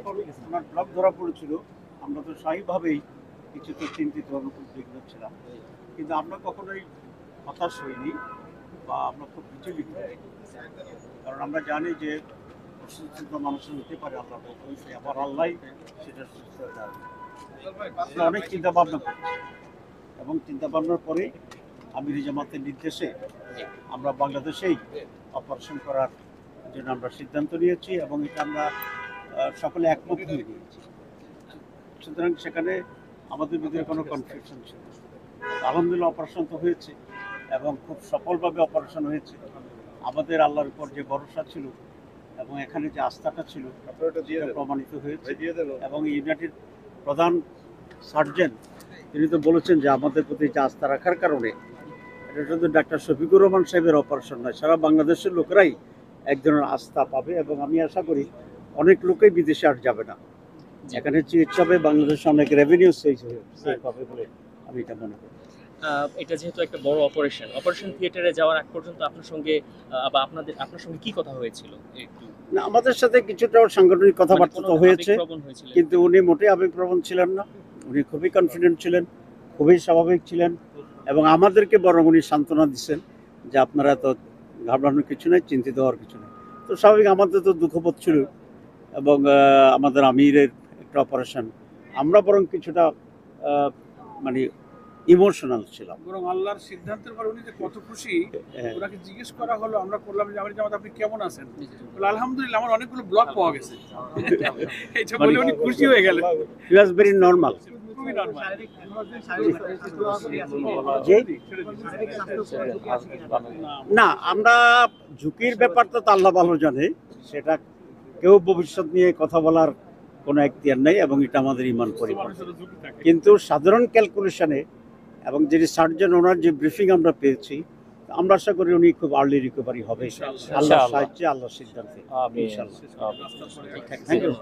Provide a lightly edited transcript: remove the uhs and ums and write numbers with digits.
যখন ওনার ব্লক ধরা পড়েছিল আমরা তো স্বাভাবিকভাবেই কিছুটা চিন্তিত উদ্বিগ্ন ছিলাম, কিন্তু আমরা কখনোই হতাশ হইনি বা আমরা খুব বিচলিত হইনি। কারণ আমরা জানি যে অসুস্থ মানুষের হতে পারে, আল্লাহ হয়েছে, আবার আল্লাহ সেটা সুস্থ দেয়। আমরা অনেক চিন্তা ভাবনা করছি এবং চিন্তা ভাবনার পরে আমির জামাতের নির্দেশে আমরা বাংলাদেশেই অপারেশন করার জন্য আমরা সিদ্ধান্ত নিয়েছি এবং এটা আমরা সকলে একমত হয়ে নিয়েছি। সুতরাং সেখানে আমাদের ভিতরে কোনো কনফিউশন ছিল না। আলহামদুলিল্লাহ অপারেশন তো হয়েছে এবং খুব সফলভাবে অপারেশন হয়েছে। আমাদের আল্লাহর উপর যে ভরসা ছিল এবং এখানে যে আস্থাটা ছিল সেটা প্রমাণিত হয়েছে এবং ইউনাইটেড প্রধান সার্জন তিনি তো বলেছেন যে আমাদের প্রতি যে আস্থা রাখার কারণে এটা শুধু ডাক্তার শফিকুর রহমান সাহেবের অপারেশন নয়, সারা বাংলাদেশের লোকেরাই এক ধরনের আস্থা পাবে এবং আমি আশা করি অনেক লোকেই বিদেশে আর যাবে না। এখানে চিকিৎসা হবে, বাংলাদেশে অনেক রেভিনিউ সেভ হবে বলে আমি এটা মনে করি। এটা যেহেতু একটা বড় অপারেশন থিয়েটারে যাওয়ার আগ পর্যন্ত আপনার সঙ্গে বা আপনার সঙ্গে কি কথা হয়েছিল? একটু না, আমাদের সাথে কিছুটা সাংগঠনিক কথাবার্তা তো হয়েছে, কিন্তু উনি মোটেই আবেগপ্রবণ ছিলেন না। উনি খুবই কনফিডেন্ট ছিলেন, খুবই স্বাভাবিক ছিলেন এবং আমাদেরকে বরং উনি সান্ত্বনা দিচ্ছেন যে আপনারা তো ঘাবড়ানোর কিছু নেই, চিন্তিত হওয়ার কিছু নেই। তো স্বাভাবিক আমাদের তো দুঃখবোধ ছিল এবং আমাদের আমিরের একটা অপারেশন, আমরা বরং কিছুটা মানে ইমোশনাল ছিলাম। বরং আল্লাহর সিদ্ধান্তের পর উনি যে কত খুশি, ওনাকে জিজ্ঞেস করা হলো, আমরা করলাম যে আমির জামাত আপনি কেমন আছেন? বলে আলহামদুলিল্লাহ আমার অনেকগুলো ব্লক পাওয়া গেছে। এটা বলে উনি খুশি হয়ে গেলেন। হি ওয়াজ ভেরি নরমাল। খুবই নরমাল। না, আমরা ঝুঁকির ব্যাপারটা তো আল্লাহ ভালো জানে, সেটা কেউ ভবিষ্যৎ নিয়ে কথা বলার কোনো এখতিয়ার নেই এবং এটা আমাদের ইমান পরিবার। কিন্তু সাধারণ ক্যালকুলেশনে এবং যিনি সার্জন ওনার যে ব্রিফিং আমরা পেয়েছি, আমরা আশা করি উনি খুব আর্লি রিকভারি হবে আল্লাহর সাহায্যে, আল্লাহর সিদ্ধান্তে। ইনশাআল্লাহ। Thank you.